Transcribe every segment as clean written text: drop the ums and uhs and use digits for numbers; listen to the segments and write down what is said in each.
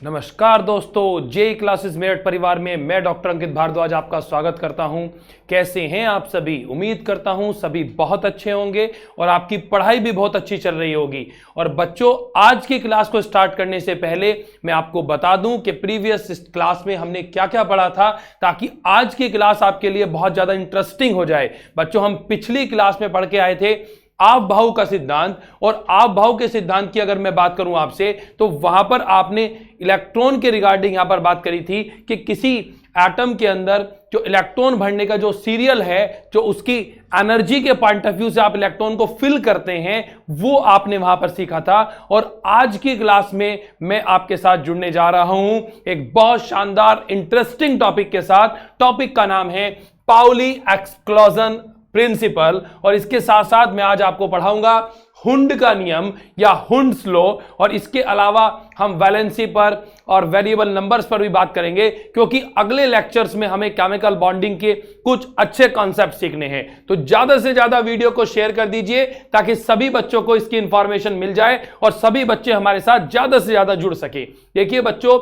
नमस्कार दोस्तों, जे क्लासेस मेरठ परिवार में मैं डॉक्टर अंकित भारद्वाज आपका स्वागत करता हूं। कैसे हैं आप सभी? उम्मीद करता हूं सभी बहुत अच्छे होंगे और आपकी पढ़ाई भी बहुत अच्छी चल रही होगी। और बच्चों, आज की क्लास को स्टार्ट करने से पहले मैं आपको बता दूं कि प्रीवियस क्लास में हमने क्या क्या पढ़ा था, ताकि आज की क्लास आपके लिए बहुत ज्यादा इंटरेस्टिंग हो जाए। बच्चों, हम पिछली क्लास में पढ़ के आए थे आप भाव का सिद्धांत, और आप भाव के सिद्धांत की अगर मैं बात करूं आपसे, तो वहां पर आपने इलेक्ट्रॉन के रिगार्डिंग यहां पर बात करी थी कि किसी एटम के अंदर जो इलेक्ट्रॉन भरने का जो सीरियल है, जो उसकी एनर्जी के पॉइंट ऑफ व्यू से आप इलेक्ट्रॉन को फिल करते हैं, वो आपने वहां पर सीखा था। और आज की क्लास में मैं आपके साथ जुड़ने जा रहा हूं एक बहुत शानदार इंटरेस्टिंग टॉपिक के साथ। टॉपिक का नाम है पाउली एक्सक्लूजन प्रिंसिपल, और इसके साथ साथ मैं आज आपको पढ़ाऊंगा हुंड का नियम या हुंड्स लॉ, और इसके अलावा हम वैलेंसी पर और वेरिएबल नंबर्स पर भी बात करेंगे, क्योंकि अगले लेक्चर्स में हमें केमिकल बॉन्डिंग के कुछ अच्छे कॉन्सेप्ट सीखने हैं। तो ज्यादा से ज्यादा वीडियो को शेयर कर दीजिए ताकि सभी बच्चों को इसकी इंफॉर्मेशन मिल जाए और सभी बच्चे हमारे साथ ज्यादा से ज्यादा जुड़ सके। देखिए बच्चों,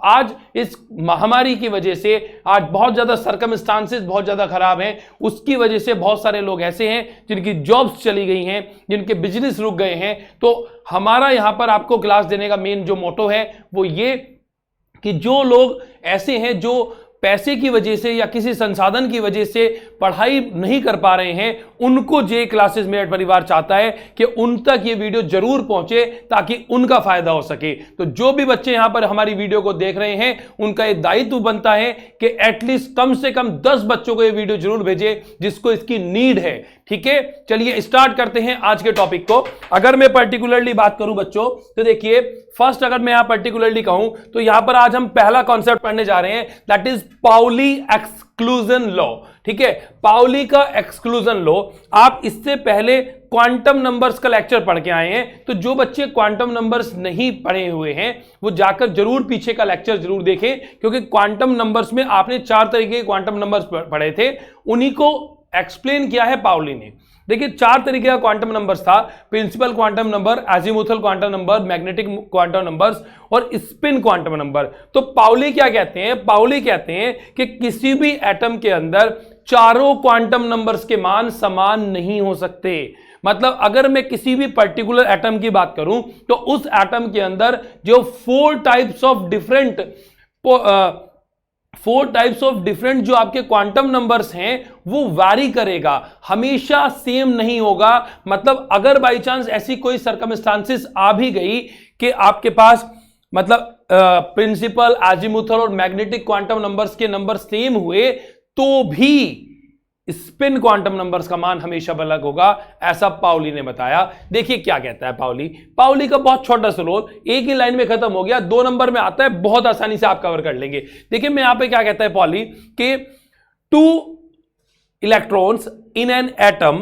आज इस महामारी की वजह से आज बहुत ज्यादा सर्कमस्टांसेस बहुत ज्यादा खराब हैं। उसकी वजह से बहुत सारे लोग ऐसे हैं जिनकी जॉब्स चली गई हैं, जिनके बिजनेस रुक गए हैं। तो हमारा यहां पर आपको क्लास देने का मेन जो मोटो है वो ये कि जो लोग ऐसे हैं जो पैसे की वजह से या किसी संसाधन की वजह से पढ़ाई नहीं कर पा रहे हैं, उनको जे क्लासेस मेरठ परिवार चाहता है कि उन तक ये वीडियो जरूर पहुंचे ताकि उनका फायदा हो सके। तो जो भी बच्चे यहां पर हमारी वीडियो को देख रहे हैं, उनका ये दायित्व बनता है कि एटलीस्ट कम से कम 10 बच्चों को ये वीडियो जरूर भेजे जिसको इसकी नीड है। ठीक है, चलिए स्टार्ट करते हैं आज के टॉपिक को। अगर मैं पर्टिकुलरली बात करूं बच्चों, तो देखिए फर्स्ट अगर मैं यहां पर्टिकुलरली कहूं तो यहां पर आज हम पहला कॉन्सेप्ट पढ़ने जा रहे हैं, that is Pauli exclusion law. ठीक है, पाउली का एक्सक्लूजन लॉ। आप इससे पहले क्वांटम नंबर्स का लेक्चर पढ़ के आए हैं, तो जो बच्चे क्वांटम नंबर्स नहीं पढ़े हुए हैं वो जाकर जरूर पीछे का लेक्चर जरूर देखें, क्योंकि क्वांटम नंबर्स में आपने 4 तरीके के क्वांटम नंबर्स पढ़े थे, उन्हीं को एक्सप्लेन किया है पाउली ने। देखिए 4 तरीके का क्वांटम नंबर्स था: principal quantum number, azimuthal quantum number, magnetic quantum numbers और स्पिन क्वांटम नंबर। तो पाउली क्या कहते हैं? पाउली कहते हैं कि किसी भी एटम के अंदर चारों क्वांटम नंबर्स के मान समान नहीं हो सकते। मतलब अगर मैं किसी भी पर्टिकुलर एटम की बात करूं तो उस एटम के अंदर जो 4 टाइप्स ऑफ डिफरेंट जो आपके क्वांटम नंबर्स हैं वो वैरी करेगा, हमेशा सेम नहीं होगा। मतलब अगर बाई चांस ऐसी कोई सर्कमस्टांसेस आ भी गई कि आपके पास मतलब प्रिंसिपल, एजीमुथल और मैग्नेटिक क्वांटम नंबर्स के नंबर सेम हुए, तो भी स्पिन क्वांटम नंबर्स का मान हमेशा अलग होगा, ऐसा पाउली ने बताया। देखिए क्या कहता है पाउली। पाउली का बहुत छोटा सा लॉ, एक ही लाइन में खत्म हो गया, 2 नंबर में आता है, बहुत आसानी से आप कवर कर लेंगे। देखिए मैं यहां पे क्या कहता है पाउली कि 2 electrons in an atom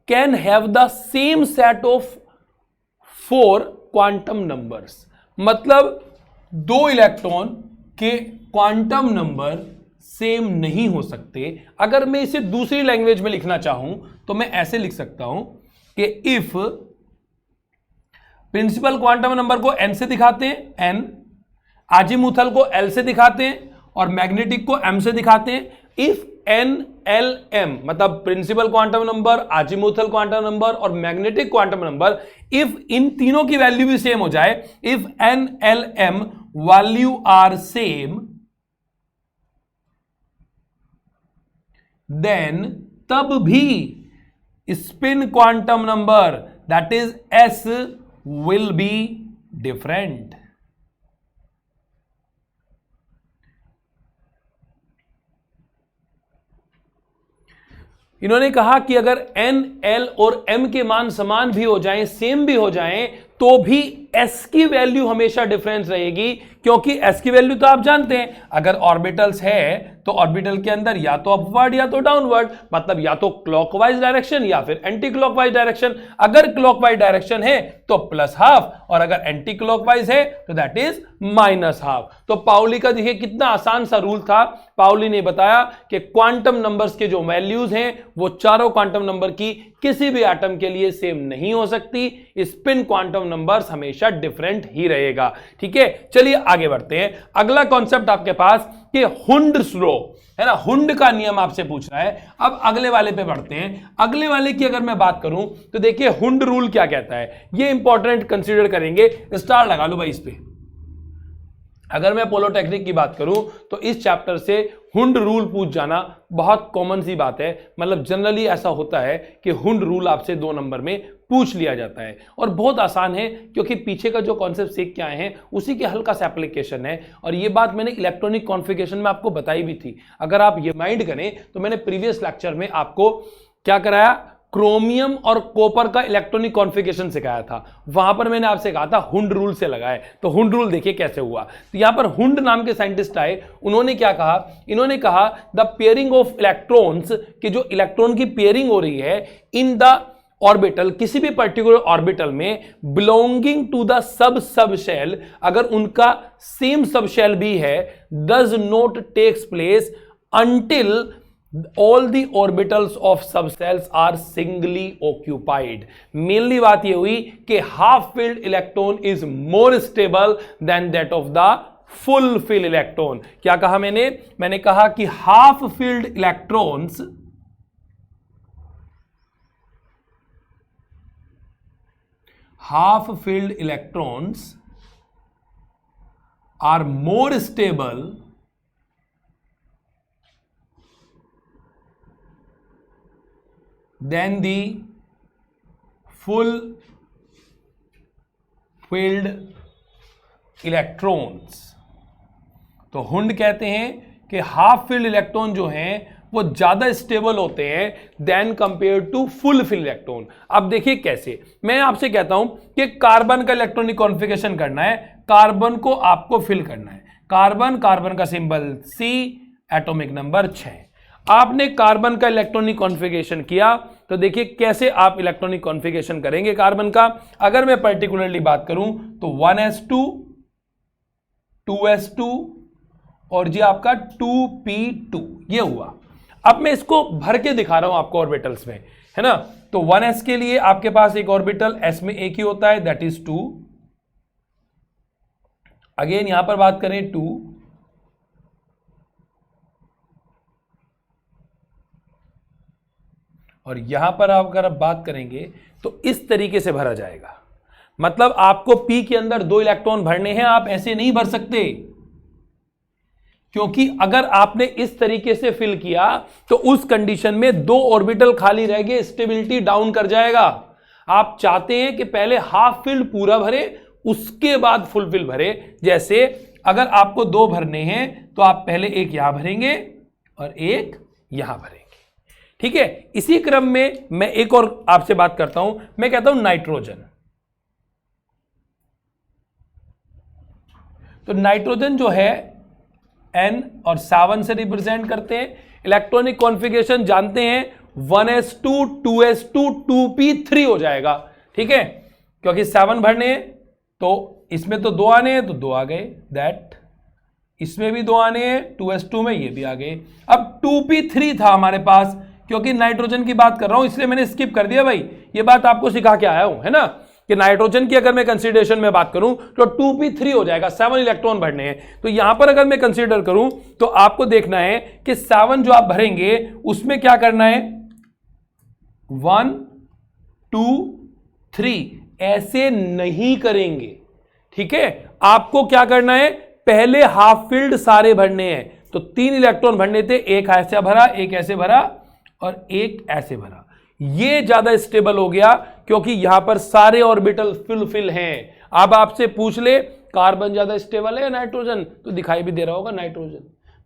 can have the same set of 4 quantum numbers. मतलब 2 इलेक्ट्रॉन के क्वांटम नंबर सेम नहीं हो सकते। अगर मैं इसे दूसरी लैंग्वेज में लिखना चाहूं तो मैं ऐसे लिख सकता हूं कि इफ प्रिंसिपल क्वांटम नंबर को n से दिखाते हैं n, एजीमुथल को l से दिखाते हैं और मैग्नेटिक को m से दिखाते हैं। इफ n l m मतलब principal quantum number, azimuthal quantum number और मैग्नेटिक क्वांटम नंबर, इफ इन तीनों की वैल्यू भी सेम हो जाए, if n l m value are same, then तब भी spin quantum number that is s will be different. इन्होंने कहा कि अगर n, l और m के मान समान भी हो जाएं, सेम भी हो जाएं, तो भी s की वैल्यू हमेशा डिफरेंस रहेगी, क्योंकि s की वैल्यू तो आप जानते हैं, अगर ऑर्बिटल्स है तो ऑर्बिटल के अंदर या तो अपवर्ड या तो डाउनवर्ड, मतलब या तो क्लॉकवाइज डायरेक्शन या फिर एंटी क्लॉकवाइज डायरेक्शन। अगर क्लॉकवाइज डायरेक्शन है तो +½ और अगर एंटी क्लॉकवाइज है तो दैट इज -½ तो पाउली का देखिए कितना आसान सा रूल था। पाउली ने बताया कि क्वांटम नंबर्स के जो वैल्यूज हैं वो चारों क्वांटम नंबर की किसी भी एटम के लिए सेम नहीं हो सकती। स्पिन क्वांटम नंबर्स हमेशा हमेशा डिफरेंट ही रहेगा। ठीक है, चलिए आगे बढ़ते हैं। अगला कॉन्सेप्ट आपके पास कि हुंड्स लो है ना, हुंड का नियम आपसे पूछ रहा है। अब अगले वाले पे बढ़ते हैं। अगले वाले की अगर मैं बात करूं तो देखिए हुंड रूल क्या कहता है, ये इंपॉर्टेंट कंसीडर करेंगे। स्टार लगा लो भाई इस पे। अगर मैं पोलो टेक्निक की बात करूं तो इस चैप्टर से हुंड रूल पूछ जाना बहुत कॉमन सी बात है। मतलब जनरली ऐसा होता है कि हुंड रूल आपसे 2 नंबर में पूछ लिया जाता है और बहुत आसान है क्योंकि पीछे का जो कॉन्सेप्ट सीख के आए हैं उसी के हल्का सा एप्लीकेशन है। और ये बात मैंने इलेक्ट्रॉनिक कॉन्फ़िगरेशन में आपको बताई भी थी। अगर आप ये माइंड करें तो मैंने प्रीवियस लेक्चर में आपको क्या कराया, क्रोमियम और कॉपर का इलेक्ट्रॉनिक कॉन्फ़िगरेशन सिखाया था। वहां पर मैंने आपसे कहा था हुंड रूल से लगाए। तो हुंड रूल देखिए कैसे हुआ। तो यहां पर हुंड नाम के साइंटिस्ट आए, उन्होंने क्या कहा, इन्होंने कहा द पेयरिंग ऑफ इलेक्ट्रॉन्स, कि जो इलेक्ट्रॉन की पेयरिंग हो रही है इन द ऑर्बिटल, किसी भी पर्टिकुलर ऑर्बिटल में belonging to the sub shell, अगर उनका सेम सब शेल भी है, does not takes place until all the orbitals of subcells are singly occupied। Mainly बात यह हुई कि half filled electron is more stable than that of the full filled electron. क्या कहा मैंने कहा कि half filled electrons are more stable than the full filled electrons। तो हुंड कहते हैं कि हाफ फिल्ड इलेक्ट्रॉन जो हैं वो ज्यादा स्टेबल होते हैं than compare to full filled electron. अब देखिए कैसे, मैं आपसे कहता हूं कि कार्बन का इलेक्ट्रॉनिक कॉन्फ़िगरेशन करना है, कार्बन को आपको फिल करना है। कार्बन का सिंबल C, एटॉमिक नंबर 6। आपने कार्बन का इलेक्ट्रॉनिक कॉन्फ़िगरेशन किया तो देखिए कैसे आप इलेक्ट्रॉनिक कॉन्फ़िगरेशन करेंगे कार्बन का। अगर मैं पर्टिकुलरली बात करूं तो 1s2 2s2 और जी आपका 2p2 ये हुआ। अब मैं इसको भर के दिखा रहा हूं आपको ऑर्बिटल्स में, है ना। तो 1s के लिए आपके पास एक ऑर्बिटल s में एक ही होता है, दैट इज 2। अगेन यहां पर बात करें 2, और यहां पर आप अगर बात करेंगे तो इस तरीके से भरा जाएगा। मतलब आपको p के अंदर 2 इलेक्ट्रॉन भरने हैं, आप ऐसे नहीं भर सकते, क्योंकि अगर आपने इस तरीके से फिल किया तो उस कंडीशन में 2 ऑर्बिटल खाली रह गए, स्टेबिलिटी डाउन कर जाएगा। आप चाहते हैं कि पहले हाफ फिल्ड पूरा भरे उसके बाद फुल फिल भरे। जैसे अगर आपको 2 भरने हैं तो आप पहले एक यहां भरेंगे और एक यहां भरेंगे, ठीक है। इसी क्रम में मैं एक और आपसे बात करता हूं, मैं कहता हूं नाइट्रोजन। तो नाइट्रोजन जो है N और 7 से रिप्रेजेंट करते हैं। इलेक्ट्रॉनिक कॉन्फ़िगरेशन जानते हैं, 1s2 2s2 2p3 हो जाएगा, ठीक है, क्योंकि 7 भरने हैं तो इसमें तो 2 आने हैं तो 2 आ गए, दैट इसमें भी 2 आने हैं, 2s2 में ये भी आ गए। अब 2p3 था हमारे पास, क्योंकि नाइट्रोजन की बात कर रहा हूं इसलिए मैंने स्किप कर दिया भाई। ये बात आपको सिखा के आया हूं, है ना, कि नाइट्रोजन की अगर मैं कंसीडरेशन में बात करूं तो 2p3 हो जाएगा, 7 इलेक्ट्रॉन भरने हैं। तो यहां पर अगर मैं कंसीडर करूं तो आपको देखना है कि 7 जो आप भरेंगे उसमें क्या करना है, 1 2 3 ऐसे नहीं करेंगे, ठीक है। आपको क्या करना है, पहले हाफ फील्ड सारे भरने हैं। तो 3 इलेक्ट्रॉन भरने थे, एक ऐसे भरा, एक ऐसे भरा और एक ऐसे भरा। ये ज्यादा स्टेबल हो गया क्योंकि यहां पर सारे ऑर्बिटल फिल हैं। अब आपसे पूछ ले कार्बन ज्यादा स्टेबल है या नाइट्रोजन, तो दिखाई भी दे रहा होगा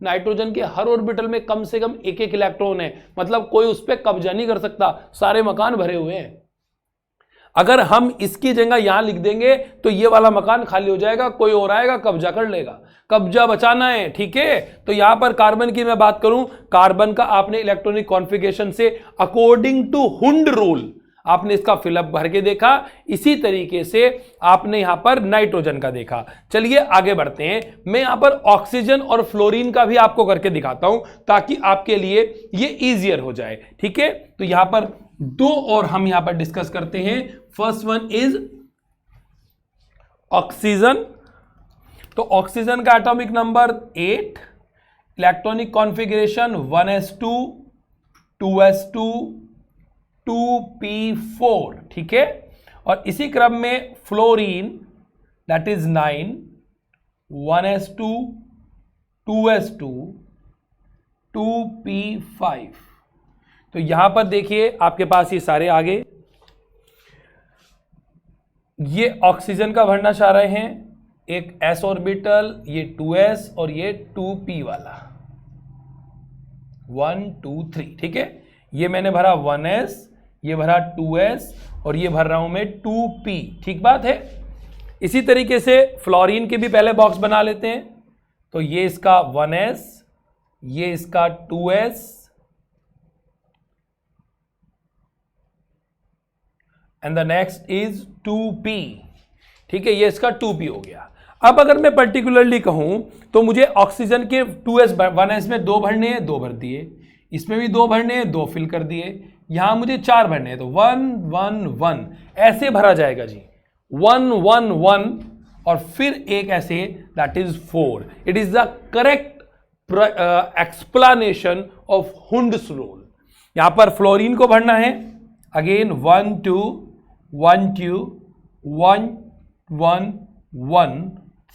नाइट्रोजन के हर ऑर्बिटल में कम से कम एक इलेक्ट्रॉन है। मतलब कोई उस पर कब्जा नहीं कर सकता, सारे मकान भरे हुए हैं। अगर हम इसकी जगह यहां लिख देंगे तो ये वाला मकान खाली हो जाएगा, कोई और आएगा कब्जा कर लेगा। कब्जा बचाना है, ठीक है। तो यहां पर कार्बन की मैं बात करूं, कार्बन का आपने इलेक्ट्रॉनिक कॉन्फ़िगरेशन से अकॉर्डिंग टू हुंड रूल आपने इसका फिलअप भर के देखा। इसी तरीके से आपने यहां पर नाइट्रोजन का देखा। चलिए आगे बढ़ते हैं। मैं यहां पर ऑक्सीजन और फ्लोरीन का भी आपको करके दिखाता हूं ताकि आपके लिए ये इजियर हो जाए, ठीक है। तो यहां पर 2 और हम यहां पर डिस्कस करते हैं। फर्स्ट वन इज ऑक्सीजन, तो ऑक्सीजन का atomic number 8, electronic configuration 1s2 2s2 2p4, ठीक है। और इसी क्रम में fluorine that is 9 1s2 2s2 2p5। तो यहां पर देखिए आपके पास ये सारे आ गए। ये ऑक्सीजन का भरना चाह रहे हैं, एक s ऑर्बिटल, ये 2s और ये 2p वाला 1 2 3, ठीक है। ये मैंने भरा 1s, ये भरा 2s और ये भर रहा हूं मैं 2p, ठीक बात है। इसी तरीके से फ्लोरीन के भी पहले बॉक्स बना लेते हैं। तो ये इसका 1s, ये इसका 2s and the next is 2p, ठीक है। ये इसका 2p हो गया। अब अगर मैं पर्टिकुलरली कहूं तो मुझे ऑक्सीजन के 2s 1s में 2 भरने हैं, 2 भर दिए, इसमें भी 2 भरने हैं, 2 फिल कर दिए, यहां मुझे 4 भरने हैं तो 1 1 1 ऐसे भरा जाएगा जी, 1 1 1 और फिर एक ऐसे, that is 4। It is the correct explanation of Hund's rule. यहां पर फ्लोरीन को भरना है, अगेन 1 2 1 2 1 1 1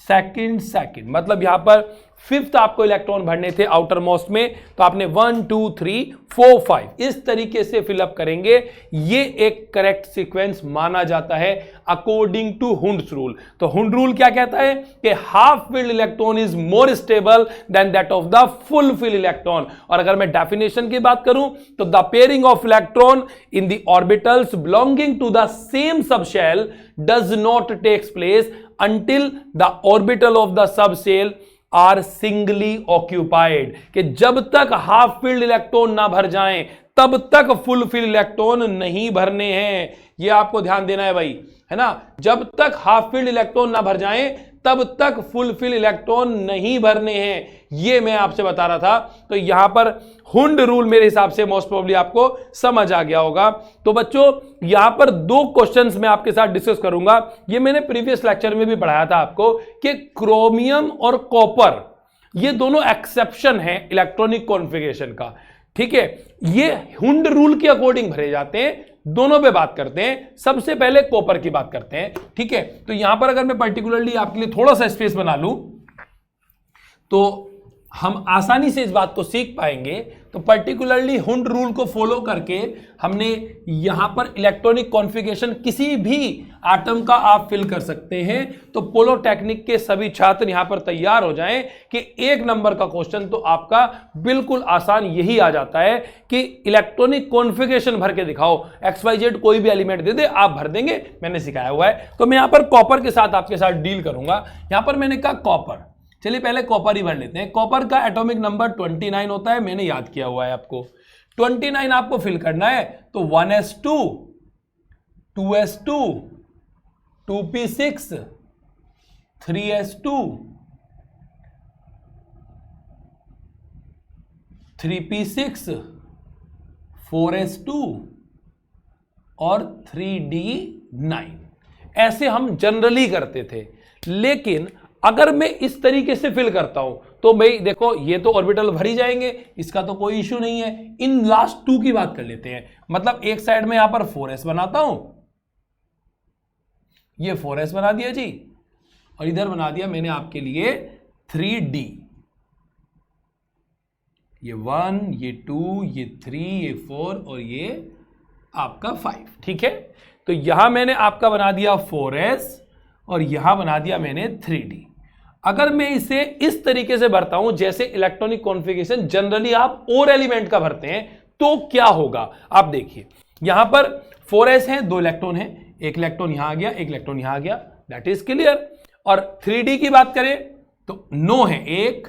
सेकंड, मतलब यहां पर 5th आपको इलेक्ट्रॉन भरने थे आउटर मोस्ट में, तो आपने 1 2 3 4 5 इस तरीके से फिलअप करेंगे। ये एक करेक्ट सीक्वेंस माना जाता है अकॉर्डिंग टू हुंड्स रूल। तो हुंड रूल क्या कहता है कि half filled electron is more stable than that of the full filled electron. और अगर मैं डेफिनेशन की बात करूं तो the pairing of electron in the orbitals belonging to the same subshell does not takes place until the orbital of the subshell are singly occupied, कि जब तक हाफ फील्ड इलेक्ट्रॉन ना भर जाएं तब तक फुल फील्ड इलेक्ट्रॉन नहीं भरने हैं। ये आपको ध्यान देना है भाई, है ना। जब तक हाफ फील्ड इलेक्ट्रॉन ना भर जाएं तब तक फुल फील्ड इलेक्ट्रॉन नहीं भरने हैं, ये मैं आपसे बता रहा था। तो यहां पर हुंड रूल मेरे हिसाब से मोस्ट प्रोबेबली आपको समझ आ गया होगा। तो बच्चों यहां पर 2 क्वेश्चंस मैं आपके साथ डिस्कस करूंगा। ये मैंने प्रीवियस लेक्चर में भी पढ़ाया था आपको कि क्रोमियम और कॉपर ये दोनों एक्सेप्शन है इलेक्ट्रॉनिक कॉन्फ़िगरेशन का, ठीक है। ये हुंड रूल के अकॉर्डिंग भरे जाते हैं। दोनों पे बात करते हैं, सबसे पहले कॉपर की बात करते हैं, ठीक है। तो यहां पर अगर मैं पर्टिकुलरली आपके लिए थोड़ा सा स्पेस बना लूं तो हम आसानी से इस बात को सीख पाएंगे। तो पर्टिकुलरली हुंड रूल को फॉलो करके हमने यहां पर इलेक्ट्रॉनिक कॉन्फ़िगरेशन किसी भी एटम का आप फिल कर सकते हैं। तो पोलोटेक्निक के सभी छात्र यहां पर तैयार हो जाएं कि 1 नंबर का क्वेश्चन तो आपका बिल्कुल आसान यही आ जाता है कि इलेक्ट्रॉनिक कॉन्फ़िगरेशन भर के दिखाओ, XYZ कोई भी एलिमेंट दे दे आप भर देंगे, मैंने सिखाया हुआ है। तो मैं यहां पर कॉपर के साथ आपके साथ डील करूंगा। यहां पर मैंने कहा कॉपर, चलिए पहले कॉपर ही भर लेते हैं। कॉपर का एटॉमिक नंबर 29 होता है, मैंने याद किया हुआ है आपको। 29 आपको फिल करना है, तो 1s2 2s2 2p6 3s2 3p6 4s2 और 3d9। ऐसे हम जनरली करते थे, लेकिन अगर मैं इस तरीके से फिल करता हूं तो भाई देखो ये तो ऑर्बिटल भर ही जाएंगे, इसका तो कोई इश्यू नहीं है। इन लास्ट 2 की बात कर लेते हैं। मतलब एक साइड में यहां पर 4s बनाता हूं, ये 4s बना दिया जी, और इधर बना दिया मैंने आपके लिए 3d। ये 1, ये 2, ये 3, ये 4 और ये आपका 5, ठीक है। तो यहां मैंने आपका बना दिया 4s और यहां बना दिया मैंने 3d। अगर मैं इसे इस तरीके से भरता हूं जैसे इलेक्ट्रॉनिक कॉन्फ़िगरेशन जनरली आप और एलिमेंट का भरते हैं तो क्या होगा आप देखिए। यहां पर 4s है, 2 इलेक्ट्रॉन है, एक इलेक्ट्रॉन यहां आ गया, एक इलेक्ट्रॉन यहां आ गया, दैट इज क्लियर। और 3d की बात करें तो 9 है, 1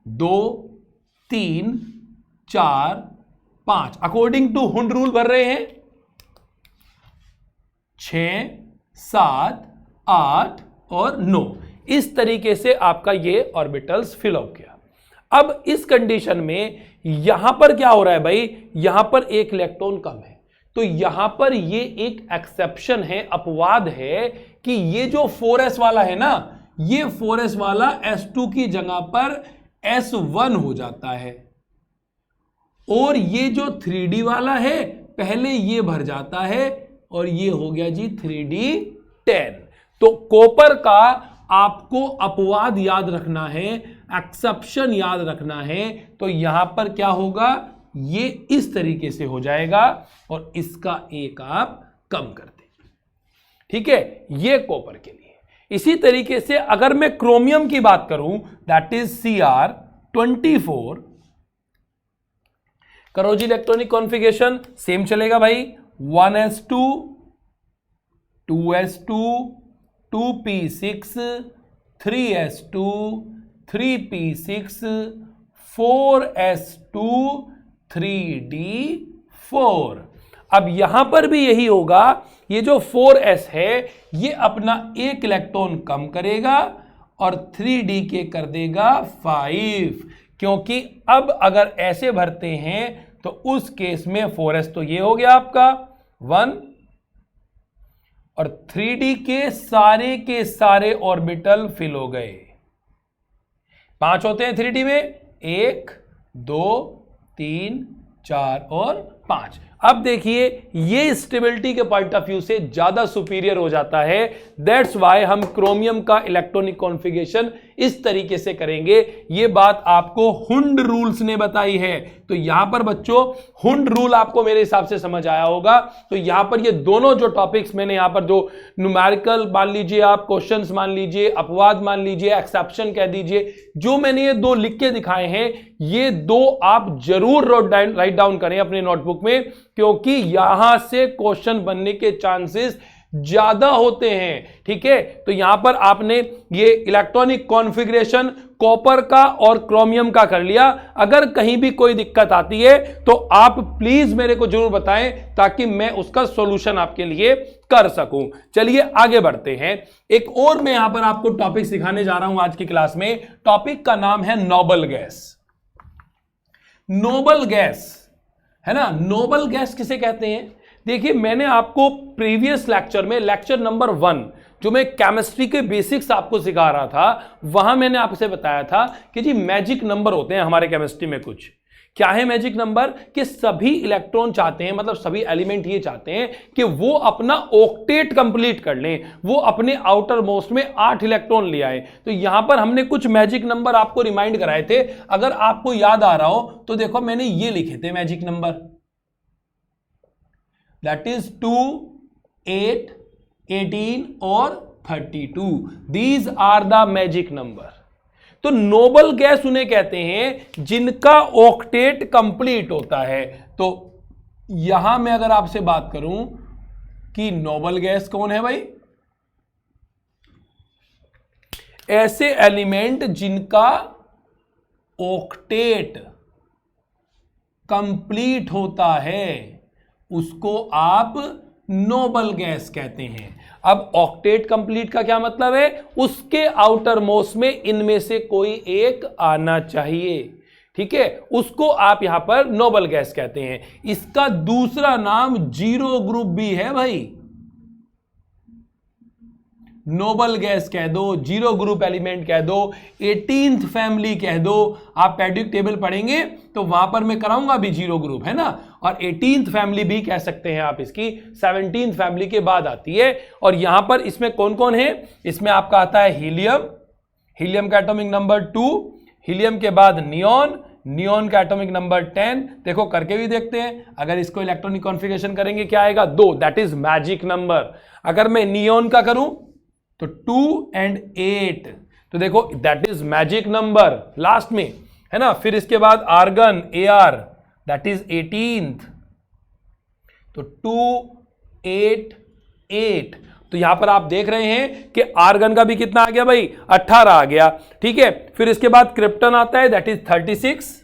2 3 4 5 अकॉर्डिंग टू हुंड रूल भर रहे हैं, 6 7 8 और 9। इस तरीके से आपका ये ऑर्बिटल्स फिल हो गया। अब इस कंडीशन में यहां पर क्या हो रहा है भाई, यहां पर एक इलेक्ट्रॉन कम है, तो यहां पर ये एक एक्सेप्शन है, अपवाद है कि ये जो 4s वाला है ना, ये 4s वाला s2 की जगह पर s1 हो जाता है, और ये जो 3D वाला है पहले ये भर जाता है और ये हो गया जी 3D10। तो कॉपर का आपको अपवाद याद रखना है, एक्सेप्शन याद रखना है। तो यहां पर क्या होगा, ये इस तरीके से हो जाएगा और इसका एक आप कम कर दें। ठीक है, ये कॉपर के लिए। इसी तरीके से अगर मैं क्रोमियम की बात करूं, दैट इज Cr24, करो जी इलेक्ट्रॉनिक कॉन्फ़िगरेशन, सेम चलेगा भाई, 1s2 2s2 2p6 3s2 3p6 4s2 3d4। अब यहां पर भी यही होगा, ये जो 4s है ये अपना एक इलेक्ट्रॉन कम करेगा और 3d के कर देगा 5, क्योंकि अब अगर ऐसे भरते हैं तो उस केस में 4s तो ये हो गया आपका 1 और 3d के सारे ऑर्बिटल फिल हो गए। 5 होते हैं 3d में, 1 2 3 4 और 5। अब देखिए ये स्टेबिलिटी के पॉइंट ऑफ व्यू से ज्यादा सुपीरियर हो जाता है, दैट्स वाई हम क्रोमियम का इलेक्ट्रॉनिक कॉन्फ़िगरेशन इस तरीके से करेंगे। ये बात आपको हुंड रूल्स ने बताई है। तो यहां पर बच्चों हुंड रूल आपको मेरे हिसाब से समझ आया होगा। तो यहां पर ये दोनों जो टॉपिक्स मैंने यहां पर जो न्यूमेरिकल मान लीजिए, आप क्वेश्चंस मान लीजिए, अपवाद मान लीजिए, एक्सेप्शन कह दीजिए, जो मैंने ये दो लिख के दिखाए हैं, ये दो आप जरूर राइट डाउन करें अपने नोटबुक में, क्योंकि यहां से क्वेश्चन बनने के चांसेस ज्यादा होते हैं। ठीक है, तो यहां पर आपने ये इलेक्ट्रॉनिक कॉन्फ़िगरेशन कॉपर का और क्रोमियम का कर लिया। अगर कहीं भी कोई दिक्कत आती है तो आप प्लीज मेरे को जरूर बताएं, ताकि मैं उसका सॉल्यूशन आपके लिए कर सकूं। चलिए आगे बढ़ते हैं। एक और मैं यहां पर आपको टॉपिक सिखाने जा रहा हूं आज की क्लास में। टॉपिक का नाम है नोबल गैस। नोबल गैस है ना, नोबल गैस किसे कहते हैं? देखिए मैंने आपको प्रीवियस लेक्चर में, लेक्चर नंबर 1, जो मैं केमिस्ट्री के बेसिक्स आपको सिखा रहा था, वहां मैंने आपसे बताया था कि जी मैजिक नंबर होते हैं हमारे केमिस्ट्री में कुछ। क्या है मैजिक नंबर? कि सभी इलेक्ट्रॉन चाहते हैं, मतलब सभी एलिमेंट ये चाहते हैं कि वो अपना ऑक्टेट कंप्लीट कर लें, वो अपने आउटर मोस्ट में 8 इलेक्ट्रॉन ले आए। तो यहां पर हमने कुछ मैजिक नंबर आपको रिमाइंड कराए थे। अगर आपको याद आ रहा हो तो देखो मैंने ये लिखे थे मैजिक नंबर, दैट इज 2 8 18 और 32। These are the magic number. तो नोबल गैस उन्हें कहते हैं जिनका ऑक्टेट कंप्लीट होता है। तो यहां मैं अगर आपसे बात करूं कि नोबल गैस कौन है भाई, ऐसे एलिमेंट जिनका ऑक्टेट कंप्लीट होता है उसको आप नोबल गैस कहते हैं। अब ऑक्टेट कंप्लीट का क्या मतलब है? उसके आउटर मोस्ट में इनमें से कोई एक आना चाहिए। ठीक है, उसको आप यहां पर नोबल गैस कहते हैं। इसका दूसरा नाम जीरो ग्रुप भी है भाई। नोबल गैस कह दो, जीरो ग्रुप एलिमेंट कह दो, 18th फैमिली कह दो। आप पेरियोडिक टेबल पढ़ेंगे तो वहां पर मैं कराऊंगा भी जीरो ग्रुप, है ना। और 18th फैमिली भी कह सकते हैं आप इसकी, 17th फैमिली के बाद आती है। और यहां पर इसमें कौन कौन है? इसमें आपका आता है हीलियम, हीलियम का एटॉमिक नंबर 2, हीलियम के बाद नियॉन, नियॉन का एटॉमिक नंबर 10। देखो करके भी देखते हैं, अगर इसको इलेक्ट्रॉनिक कॉन्फ़िगरेशन करेंगे क्या आएगा? 2, दैट इज मैजिक नंबर। अगर मैं नियॉन का करूं तो 2 और 8, तो देखो that is magic number last में, है ना। फिर इसके बाद argon Ar, that is 18th, तो 2 8 8। तो यहां पर आप देख रहे हैं कि आर्गन का भी कितना आ गया भाई? 18 आ गया। ठीक है, फिर इसके बाद क्रिप्टन आता है, दैट इज 36,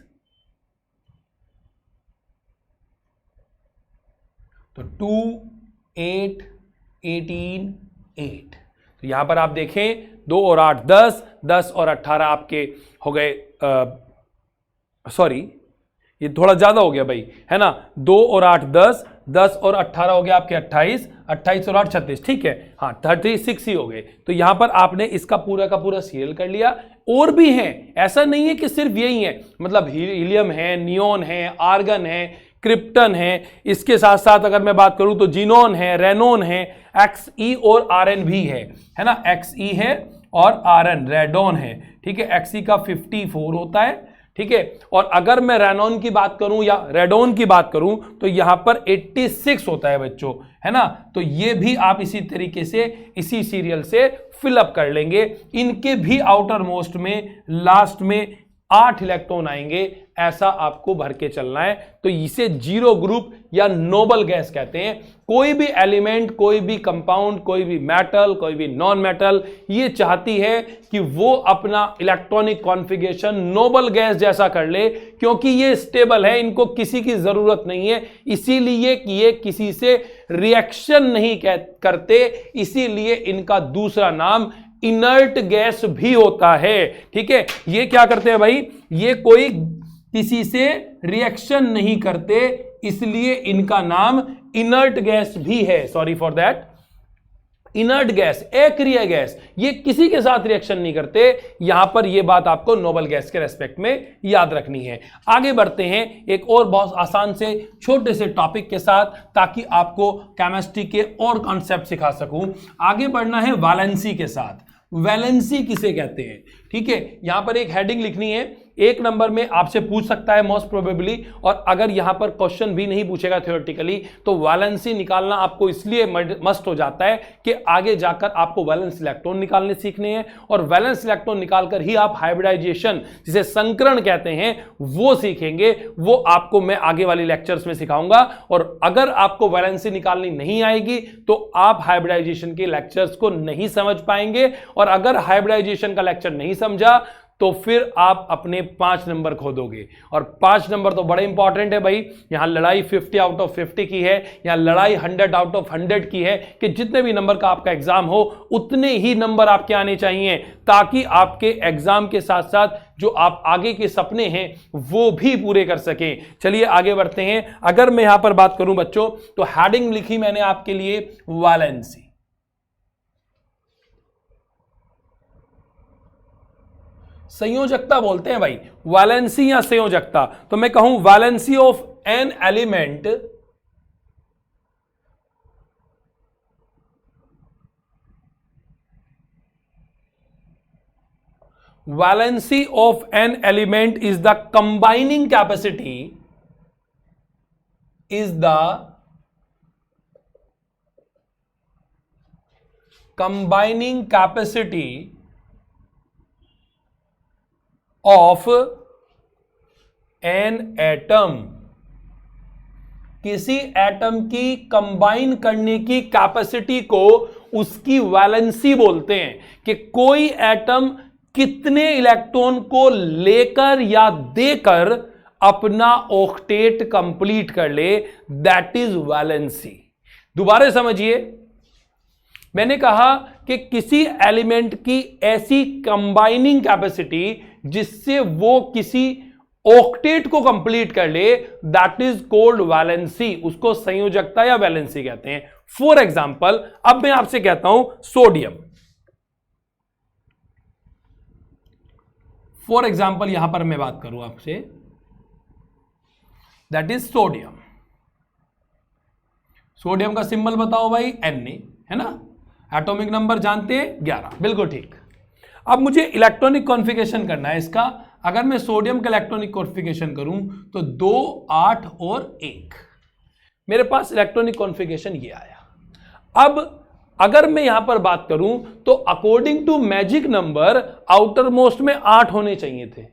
तो 2 8 18 8। तो यहां पर आप देखें 2 और 8 10, 10 और 18 आपके हो गए, सॉरी ये थोड़ा ज्यादा हो गया भाई, है ना। 2 और 8 10, 10 और 18 हो गया आपके 28, 28 और 8 36, ठीक है, हाँ 36 ही हो गए। तो यहां पर आपने इसका पूरा का पूरा सीरियल कर लिया। और भी हैं, ऐसा नहीं है कि सिर्फ यही है, मतलब हीलियम है, नियोन है, आर्गन है, क्रिप्टन है, इसके साथ साथ अगर मैं बात करूं तो जीनोन है, रेनोन है, XE और RN भी है ना, XE है और RN, रेडोन है, ठीक है, XE का 54 होता है, ठीक है, और अगर मैं रेनोन की बात करूं या रेडोन की बात करूं तो यहां पर 86 होता है बच्चों, है ना। तो ये भी आप इसी तरीके से इसी सीरियल से फिलअप कर लेंगे। इनके भी आउटर मोस्ट में लास्ट में 8 इलेक्ट्रॉन आएंगे, ऐसा आपको भर के चलना है। तो इसे जीरो ग्रुप या नोबल गैस कहते हैं। कोई भी एलिमेंट, कोई भी कंपाउंड, कोई भी मेटल, कोई भी नॉन मेटल ये चाहती है कि वो अपना इलेक्ट्रॉनिक कॉन्फ़िगरेशन नोबल गैस जैसा कर ले, क्योंकि ये स्टेबल है, इनको किसी की जरूरत नहीं है, इसीलिए कि ये किसी से रिएक्शन नहीं करते, इसीलिए इनका दूसरा नाम इनर्ट गैस भी होता है, ठीक है। ये क्या करते हैं भाई, ये कोई किसी से रिएक्शन नहीं करते, इसलिए इनका नाम इनर्ट गैस भी है। Sorry for that, inert gas, अक्रिय गैस, ये किसी के साथ रिएक्शन नहीं करते। यहां पर ये बात आपको नोबल गैस के रेस्पेक्ट में याद रखनी है। आगे बढ़ते हैं एक और बहुत आसान से छोटे से टॉपिक के साथ, ताकि आपको केमिस्ट्री के और कॉन्सेप्ट सिखा सकूं। आगे बढ़ना है वैलेंसी के साथ। वैलेंसी किसे कहते हैं, ठीक है, यहां पर एक हेडिंग लिखनी है, 1 नंबर में आपसे पूछ सकता है मोस्ट प्रोबेबली, और अगर यहां पर क्वेश्चन भी नहीं पूछेगा थ्योरेटिकली तो वैलेंसी निकालना आपको इसलिए मस्ट हो जाता है कि आगे जाकर आपको वैलेंस इलेक्ट्रॉन निकालने सीखने हैं, और वैलेंस इलेक्ट्रॉन निकालकर ही आप हाइब्रिडाइजेशन, जिसे संकरण कहते हैं, वो सीखेंगे। वो आपको मैं आगे वाली लेक्चर्स में सिखाऊंगा। और अगर आपको वैलेंसी निकालनी नहीं आएगी तो आप हाइब्रिडाइजेशन के लेक्चर्स को नहीं समझ पाएंगे, और अगर हाइब्रिडाइजेशन का लेक्चर नहीं समझा तो फिर आप अपने 5 नंबर खो दोगे। और 5 नंबर तो बड़े इंपॉर्टेंट है भाई। यहां लड़ाई 50 आउट ऑफ 50 की है, यहां लड़ाई 100 आउट ऑफ 100 की है कि जितने भी नंबर का आपका एग्जाम हो उतने ही नंबर आपके आने चाहिए, ताकि आपके एग्जाम के साथ साथ जो आप आगे के सपने हैं वो भी पूरे कर सकें। चलिए आगे बढ़ते हैं। अगर मैं यहां पर बात करूं बच्चों, तो हेडिंग लिखी मैंने आपके लिए वैलेंसी। संयोजकता बोलते हैं भाई, वैलेंसी या संयोजकता। तो मैं कहूं valency of an element valency of an element is the combining capacity, is the combining capacity of an atom. किसी एटम की कंबाइन करने की कैपेसिटी को उसकी वैलेंसी बोलते हैं, कि कोई एटम कितने इलेक्ट्रॉन को लेकर या देकर अपना ऑक्टेट कंप्लीट कर ले, दैट इज वैलेंसी। दोबारा समझिए, मैंने कहा कि किसी एलिमेंट की ऐसी कंबाइनिंग कैपेसिटी जिससे वो किसी ऑक्टेट को कंप्लीट कर ले, दैट इज कॉल्ड वैलेंसी। उसको संयोजकता या वैलेंसी कहते हैं। फॉर एग्जाम्पल, अब मैं आपसे कहता हूं सोडियम, फॉर एग्जाम्पल यहां पर मैं बात करूं आपसे, दैट इज सोडियम। सोडियम का सिंबल बताओ भाई, Na, है ना। एटॉमिक नंबर जानते हैं 11, बिल्कुल ठीक। अब मुझे इलेक्ट्रॉनिक कॉन्फ़िगरेशन करना है इसका। अगर मैं सोडियम का इलेक्ट्रॉनिक कॉन्फ़िगरेशन करूं तो 2, 8 और 1, मेरे पास इलेक्ट्रॉनिक कॉन्फ़िगरेशन ये आया। अब अगर मैं यहां पर बात करूं तो according to magic number outer most में 8 होने चाहिए थे।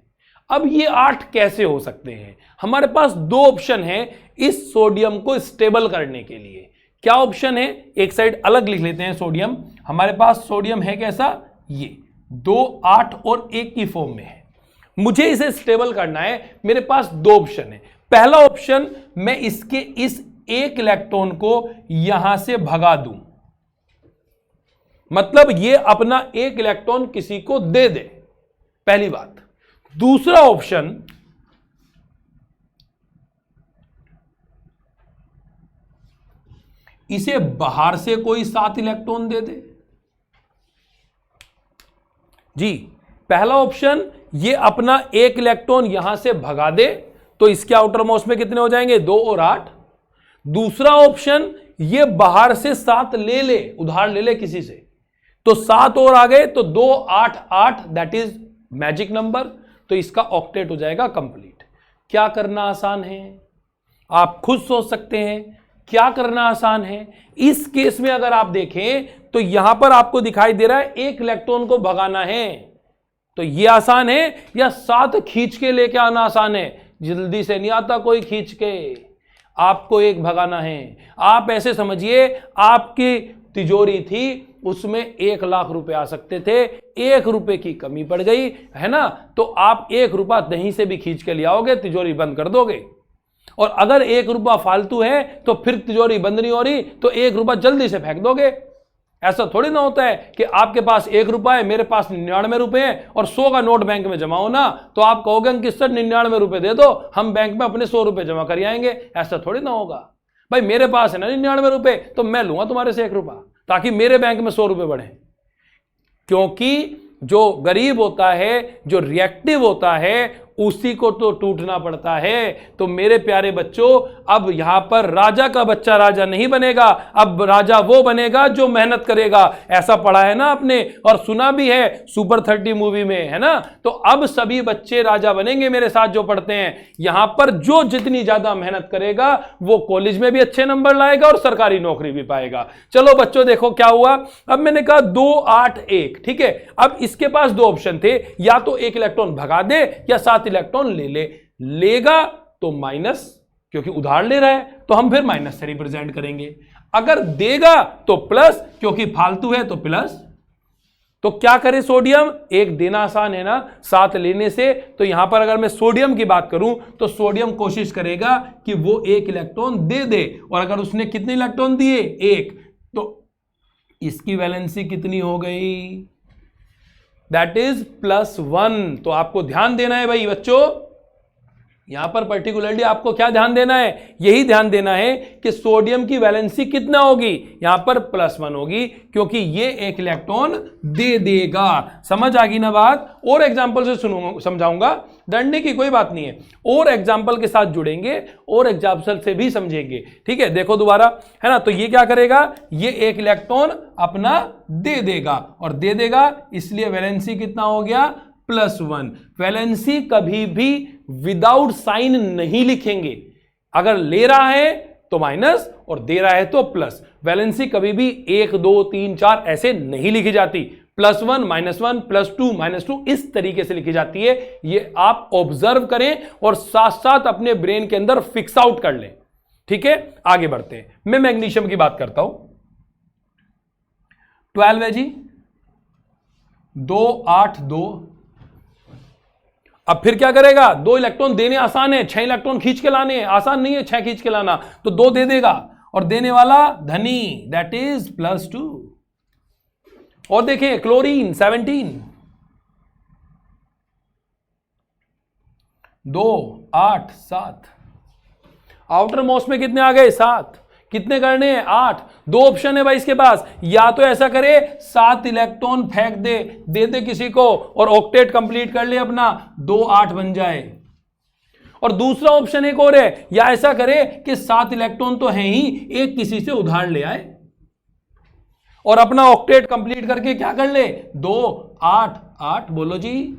अब ये 8 कैसे हो सकते हैं? हमारे पास 2 ऑप्शन है इस सोडियम को स्टेबल करने के लिए। क्या ऑप्शन है? एक साइड अलग लिख लेते हैं सोडियम। हमारे पास सोडियम है कैसा, ये 2, 8 और 1 की फॉर्म में है। मुझे इसे स्टेबल करना है। मेरे पास 2 ऑप्शन है। पहला ऑप्शन, मैं इसके इस 1 इलेक्ट्रॉन को यहां से भगा दूं, मतलब ये अपना 1 इलेक्ट्रॉन किसी को दे दे, पहली बात। दूसरा ऑप्शन, इसे बाहर से कोई 7 इलेक्ट्रॉन दे दे। जी, पहला ऑप्शन ये अपना 1 इलेक्ट्रॉन यहां से भगा दे, तो इसके आउटर मोस्ट में कितने हो जाएंगे, 2 और 8। दूसरा ऑप्शन ये बाहर से 7 ले ले, उधार ले ले किसी से, तो 7 और आ गए, तो 2 8 8, दैट इज मैजिक नंबर, तो इसका ऑक्टेट हो जाएगा कंप्लीट। क्या करना आसान है, आप खुद सोच सकते हैं क्या करना आसान है। इस केस में अगर आप देखें तो यहां पर आपको दिखाई दे रहा है 1 इलेक्ट्रॉन को भगाना है, तो यह आसान है, या 7 खींच के लेके आना आसान है। जल्दी से नहीं आता कोई खींच के, आपको 1 भगाना है। आप ऐसे समझिए आपकी तिजोरी थी, उसमें 1 लाख रुपए आ सकते थे, 1 रुपए की कमी पड़ गई है ना, तो आप 1 रुपया कहीं से भी खींच के ले आओगे, तिजोरी बंद कर दोगे। और अगर 1 रुपया फालतू है तो फिर तिजोरी बंद नहीं हो रही, तो 1 रुपया जल्दी से फेंक दोगे। ऐसा थोड़ी ना होता है कि आपके पास 1 रुपया है, मेरे पास 99 रुपए हैं और 100 का नोट बैंक में जमा हो ना, तो आप कहोगे कि सर 99 रुपए दे दो, हम बैंक में अपने 100 रुपए जमा कर आएंगे। ऐसा थोड़ी ना होगा भाई, मेरे पास है ना 99 रुपए, तो मैं लूंगा तुम्हारे से 1 रुपया, ताकि मेरे बैंक में 100 रुपए बढ़े। क्योंकि जो गरीब होता है, जो रिएक्टिव होता है, उसी को तो टूटना पड़ता है। तो मेरे प्यारे बच्चों, अब यहां पर राजा का बच्चा राजा नहीं बनेगा, अब राजा वो बनेगा जो मेहनत करेगा। ऐसा पढ़ा है ना आपने, और सुना भी है सुपर 30 मूवी में, है ना। तो अब सभी बच्चे राजा बनेंगे मेरे साथ जो पढ़ते हैं। यहां पर जो जितनी ज्यादा मेहनत करेगा वो कॉलेज में भी अच्छे नंबर लाएगा और सरकारी नौकरी भी पाएगा। चलो बच्चों देखो क्या हुआ। अब मैंने कहा 2 8 1, ठीक है। अब इसके पास 2 ऑप्शन थे, या तो 1 इलेक्ट्रॉन भगा दे या 7 इलेक्ट्रॉन ले ले। लेगा तो माइनस, क्योंकि उधार ले रहा है, तो हम फिर माइनस से रिप्रेजेंट करेंगे। अगर देगा तो प्लस, क्योंकि फालतू है तो प्लस। तो क्या करे सोडियम, 1 देना आसान है ना 7 लेने से। तो यहां पर अगर मैं सोडियम की बात करूं तो सोडियम कोशिश करेगा कि वो 1 इलेक्ट्रॉन दे दे, और अगर उसने कितने इलेक्ट्रॉन दिए 1, तो इसकी वैलेंसी कितनी हो गई, दैट इज +1। तो आपको ध्यान देना है भाई बच्चों, यहां पर पर्टिकुलरली आपको क्या ध्यान देना है, यही ध्यान देना है कि सोडियम की वैलेंसी कितना होगी, यहां पर +1 होगी, क्योंकि ये 1 इलेक्ट्रॉन दे देगा। समझ आ गई ना बात। और एग्जांपल से समझाऊंगा, डरने की कोई बात नहीं है, और एग्जाम्पल के साथ जुड़ेंगे और एग्जाम्पल से भी समझेंगे, ठीक है। देखो दोबारा, है ना। तो ये क्या करेगा, ये 1 इलेक्ट्रॉन अपना दे देगा, और दे देगा इसलिए वैलेंसी कितना हो गया, +1। वैलेंसी कभी भी विदाउट साइन नहीं लिखेंगे, अगर ले रहा है तो माइनस और दे रहा है तो प्लस। वैलेंसी कभी भी 1 2 3 4 ऐसे नहीं लिखी जाती, +1 -1 +2 -2 इस तरीके से लिखी जाती है। ये आप ऑब्जर्व करें और साथ साथ अपने ब्रेन के अंदर फिक्स आउट कर लें, ठीक है। आगे बढ़ते हैं, मैं मैग्नीशियम की बात करता हूं। 12 है जी, 2 8 2। अब फिर क्या करेगा, 2 इलेक्ट्रॉन देने आसान है, 6 इलेक्ट्रॉन खींच के लाने आसान नहीं है, 6 खींच के लाना, तो 2 दे देगा, और देने वाला धनी, दैट इज +2। और देखें क्लोरीन 17, 2 8 7, आउटर मोस्ट में कितने आ गए, 7। कितने करने हैं, 8। 2 ऑप्शन है भाई इसके पास, या तो ऐसा करे 7 इलेक्ट्रॉन फेंक दे दे किसी को, और ऑक्टेट कंप्लीट कर ले अपना, 2 8 बन जाए। और दूसरा ऑप्शन एक और है, या ऐसा करे कि 7 इलेक्ट्रॉन तो है ही, एक किसी से उधार ले आए और अपना ऑक्टेट कंप्लीट करके क्या कर ले, 2 8 8। बोलो जी,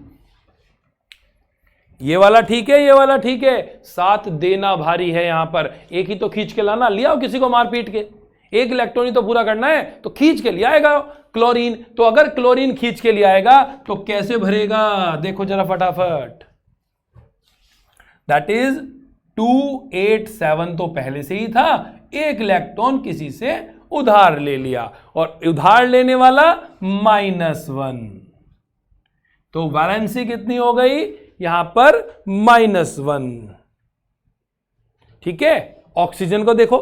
ये वाला ठीक है, ये वाला ठीक है। 7 देना भारी है, यहां पर 1 ही तो खींच के लाना, लिया किसी को मार पीट के, 1 इलेक्ट्रॉन ही तो पूरा करना है, तो खींच के लिया आएगा क्लोरीन। तो अगर क्लोरीन खींच के लिया आएगा तो कैसे भरेगा, देखो जरा फटाफट, दैट इज 2 8 7 तो पहले से ही था, 1 इलेक्ट्रॉन किसी से उधार ले लिया, और उधार लेने वाला -1। तो वैलेंसी कितनी हो गई यहां पर, -1, ठीक है। ऑक्सीजन को देखो,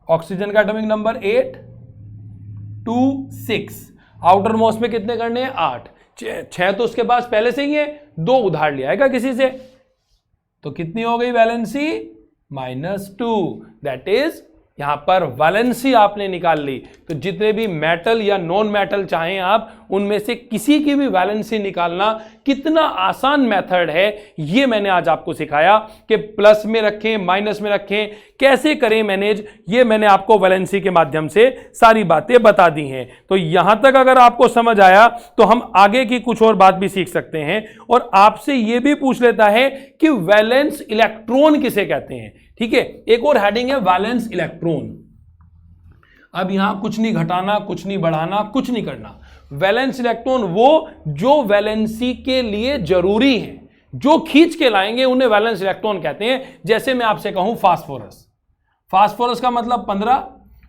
ऑक्सीजन का एटॉमिक नंबर 8 2 6, आउटर मोस्ट में कितने करने हैं, 8। 6 तो उसके पास पहले से ही है, 2 उधार लिया आएगा किसी से, तो कितनी हो गई वैलेंसी, -2, दैट इज यहां पर वैलेंसी आपने निकाल ली, तो जितने भी मेटल या नॉन मेटल चाहें आप, उनमें से किसी की भी वैलेंसी निकालना कितना आसान मेथड है, ये मैंने आज आपको सिखाया कि प्लस में रखें, माइनस में रखें, कैसे करें मैनेज, ये मैंने आपको वैलेंसी के माध्यम से सारी बातें बता दी हैं। तो यहां तक अगर आपको समझ आया तो हम आगे की कुछ और बात भी सीख सकते हैं, और आपसे यह भी पूछ लेता है कि वैलेंस इलेक्ट्रॉन किसे कहते हैं। ठीक है, एक और हेडिंग है वैलेंस इलेक्ट्रॉन। अब यहां कुछ नहीं घटाना, कुछ नहीं बढ़ाना, कुछ नहीं करना। वैलेंस इलेक्ट्रॉन वो जो वैलेंसी के लिए जरूरी है, जो खींच के लाएंगे, उन्हें वैलेंस इलेक्ट्रॉन कहते हैं। जैसे मैं आपसे कहूं फास्फोरस, फास्फोरस का मतलब 15,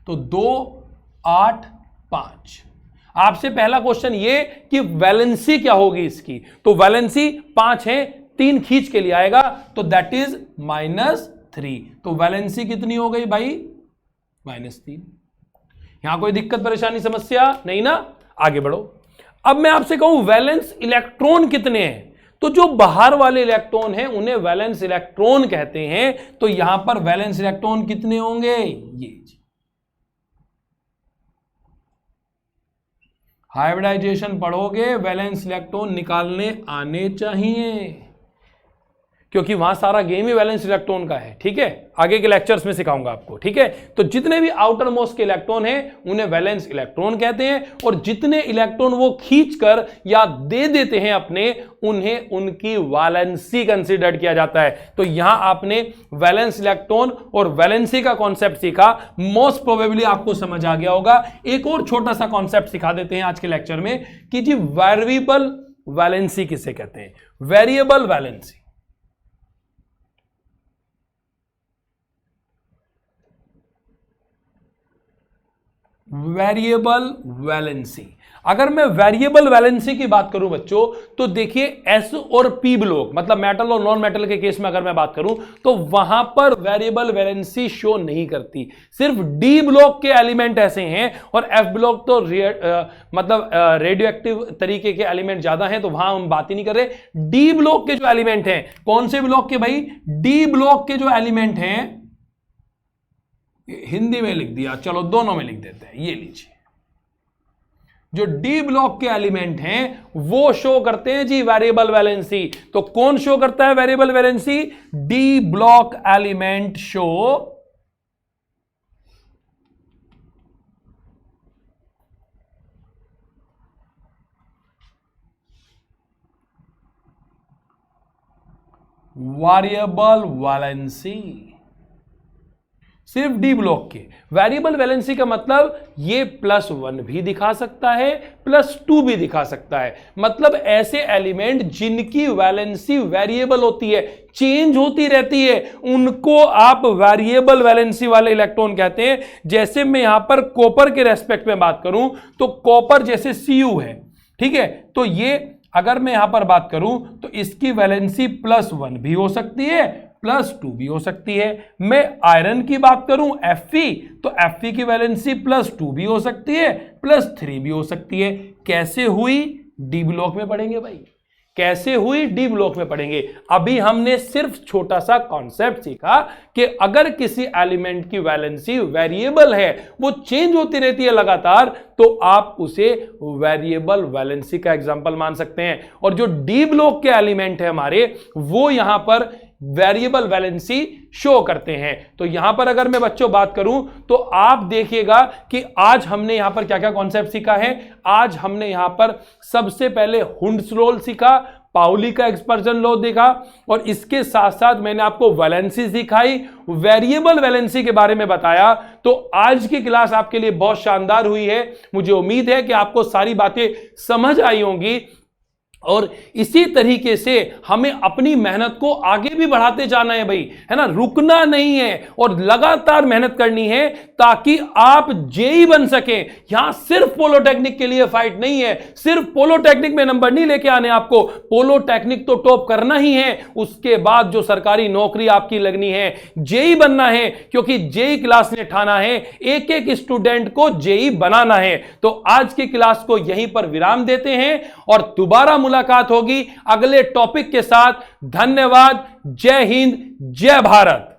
तो 2 8 5। आपसे पहला क्वेश्चन ये कि वैलेंसी क्या होगी इसकी, तो वैलेंसी 5 है, 3 खींच के लिए आएगा, तो दैट इज -3। तो वैलेंसी कितनी हो गई भाई? -3। यहां कोई दिक्कत परेशानी समस्या नहीं ना? आगे बढ़ो। अब मैं आपसे कहूं वैलेंस इलेक्ट्रॉन कितने हैं, तो जो बाहर वाले इलेक्ट्रॉन हैं उन्हें वैलेंस इलेक्ट्रॉन कहते हैं। तो यहां पर वैलेंस इलेक्ट्रॉन कितने होंगे? ये हाइब्रिडाइजेशन पढ़ोगे, वैलेंस इलेक्ट्रॉन निकालने आने चाहिए, क्योंकि वहां सारा गेम ही वैलेंस इलेक्ट्रॉन का है। ठीक है, आगे के लेक्चर्स में सिखाऊंगा आपको। ठीक है, तो जितने भी आउटर मोस्ट के इलेक्ट्रॉन हैं उन्हें वैलेंस इलेक्ट्रॉन कहते हैं, और जितने इलेक्ट्रॉन वो खींचकर या दे देते हैं अपने, उन्हें उनकी वैलेंसी कंसीडर्ड किया जाता है। तो यहां आपने वैलेंस इलेक्ट्रॉन और वैलेंसी का कॉन्सेप्ट सीखा, मोस्ट प्रोबेबली आपको समझ आ गया होगा। एक और छोटा सा कॉन्सेप्ट सिखा देते हैं आज के लेक्चर में कि जी वेरिएबल वैलेंसी किसे कहते हैं। वेरिएबल वैलेंसी, वेरिएबल वैलेंसी, अगर मैं वेरिएबल वैलेंसी की बात करूं बच्चों, तो देखिए एस और पी ब्लॉक, मतलब मेटल और नॉन मेटल के केस में अगर मैं बात करूं, तो वहां पर वेरिएबल वैलेंसी शो नहीं करती। सिर्फ डी ब्लॉक के एलिमेंट ऐसे हैं, और एफ ब्लॉक तो मतलब रेडियो एक्टिव तरीके के एलिमेंट ज्यादा हैं, तो वहां हम बात ही नहीं कर रहे। डी ब्लॉक के जो एलिमेंट हैं, कौन से ब्लॉक के भाई? डी ब्लॉक के जो एलिमेंट हैं, हिंदी में लिख दिया, चलो दोनों में लिख देते हैं, ये लीजिए, जो डी ब्लॉक के एलिमेंट हैं वो शो करते हैं जी वेरिएबल वैलेंसी। तो कौन शो करता है variable valency? D block element show variable valency, सिर्फ डी ब्लॉक के। वेरिएबल वैलेंसी का मतलब ये +1 भी दिखा सकता है, +2 भी दिखा सकता है। मतलब ऐसे एलिमेंट जिनकी वैलेंसी वेरिएबल होती है, चेंज होती रहती है, उनको आप वेरिएबल वैलेंसी वाले इलेक्ट्रॉन कहते हैं। जैसे मैं यहां पर कॉपर के रेस्पेक्ट में बात करूं, तो कॉपर जैसे Cu है, ठीक है, तो ये अगर मैं यहां पर बात करूं तो इसकी वैलेंसी +1 भी हो सकती है, +2 भी हो सकती है। मैं आयरन की बात करूं Fe, तो Fe की वैलेंसी +2 भी हो सकती है, +3 भी हो सकती है। कैसे हुई? डी ब्लॉक में पढ़ेंगे भाई, कैसे हुई? डी ब्लॉक में पढ़ेंगे। अभी हमने सिर्फ छोटा सा कॉन्सेप्ट सीखा कि अगर किसी एलिमेंट की वैलेंसी वेरिएबल है, वो चेंज होती रहती है लगातार, तो आप उसे वेरिएबल वैलेंसी का एग्जांपल मान सकते हैं। और जो डी ब्लॉक के एलिमेंट है हमारे, वो यहां पर वेरिएबल वैलेंसी शो करते हैं। तो यहां पर अगर मैं बच्चों बात करूं, तो आप देखिएगा कि आज हमने यहां पर क्या क्या कॉन्सेप्ट सीखा है। आज हमने यहां पर सबसे पहले हुंड्स लॉ सीखा, पाउली का एक्सपर्जन लॉ देखा, और इसके साथ साथ मैंने आपको वैलेंसी सिखाई, वेरिएबल वैलेंसी के बारे में बताया। तो आज की क्लास आपके लिए बहुत शानदार हुई है। मुझे उम्मीद है कि आपको सारी बातें समझ आई होंगी, और इसी तरीके से हमें अपनी मेहनत को आगे भी बढ़ाते जाना है भाई, है ना, रुकना नहीं है और लगातार मेहनत करनी है ताकि आप जेई बन सकें। यहां सिर्फ पोलोटेक्निक के लिए फाइट नहीं है, सिर्फ पोलोटेक्निक में नंबर नहीं लेके आने आपको, पोलोटेक्निक तो टॉप करना ही है, उसके बाद जो सरकारी नौकरी आपकी लगनी है, जेई बनना है, क्योंकि जेई क्लास ने ठाना है एक एक स्टूडेंट को जेई बनाना है। तो आज की क्लास को यहीं पर विराम देते हैं और दोबारा मुलाकात होगी अगले टॉपिक के साथ। धन्यवाद। जय हिंद, जय भारत।